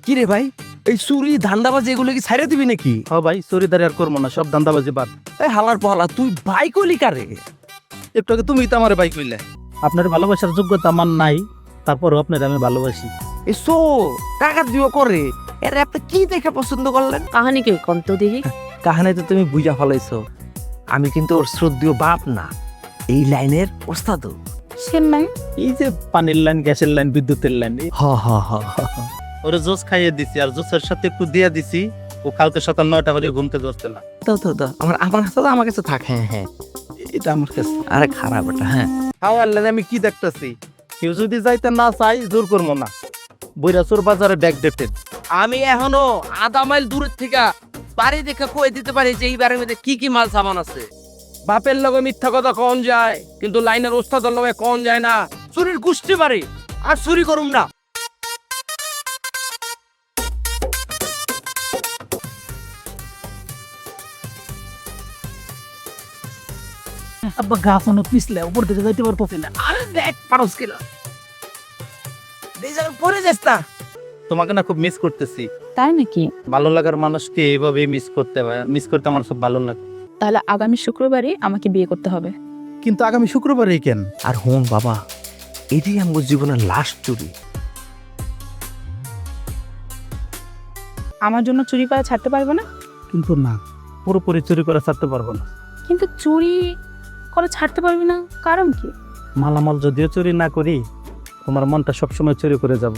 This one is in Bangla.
কি রে ভাই, এই চুরি ধান্দাবাজি এগুলো কি ছাইড়ে দিবি নাকি? হ ভাই, চুরিদারি আর করবো না, সব ধান্দাবাজি বাদ। এই হালার পহালা, তুই ভাই কইলি কারে? একটু আগে তুমি তো আমার ভাই কইলে। আপনার ভালোবাসার যোগ্যতা আমার নাই, তারপরও আপনার আমি ভালোবাসি। এই সো টাকা দিও করে, এর আপনি কি দেখে পছন্দ করলেন? কাহানি কে কন্ত দেখি। কাহানি তো তুমি বুঝা ফলাইছো, আমি কিন্তু ওর শ্রদ্ধেয় বাপ না, এই লাইনের ওস্তাদ। সেন নাই এই যে পানির লাইন, গ্যাসের লাইন, বিদ্যুতের লাইন, হ হ হ হ। ওরে জোস খাইয়ে দিছি, আর জোসের সাথে একটু দিয়ে দিছি। ও কালকে সকাল 9টা হলে ঘুমতে ধরছে না। দাও দাও দাও, আমার হাতে তো আমার কাছে থাক। হ্যাঁ হ্যাঁ, এটা আমার কাছে। আরে খারাপ এটা। হ্যাঁ খাওয়ার লাইন আমি কি দেখতেছি, কেউ যদি যাইতে না চাই জোর করবো না। বৈরাচুর বাজারে ব্যাগ ডেটেড। আমি এখনো আধা মাইল দূরের থেকে বাড়ি দেখে কয়ে দিতে পারি যে এই বাড়ির মধ্যে কি কি মাল সামান আছে। বাপের লগে মিথ্যা কথা কন যায়, কিন্তু লাইনের ওস্তাদের লগে কন যায় না। চুরির গুষ্টি বাড়ি, আর চুরি করুম না। আব্বা গাছ অনেক পিছলে, উপর থেকে যাইতে পারতেছি না। আরে দেখ পারস কিনা, পরে যাস না। তোমাকে না খুব মিস করতেছি। তাই নাকি? ভালো লাগার মানুষকে এইভাবে মিস করতে হয়, মিস করতে আমার খুব ভালো লাগে। তাহলে আগামী শুক্রবারই আমাকে বিয়ে করতে হবে। কিন্তু আগামী শুক্রবারই কেন? আর হন বাবা, এটাই আমার জীবনের লাস্ট চুরি। আমার জন্য চুরি করা ছাড়তে পারবে না? কিন্তু না, পুরোপুরি চুরি করে ছাড়তে পারবো না। কিন্তু চুরি করে ছাড়তে পারবি না, কারণ কি? মালামাল যদিও চুরি না করি, তোমার মনটা সবসময় চুরি করে যাব।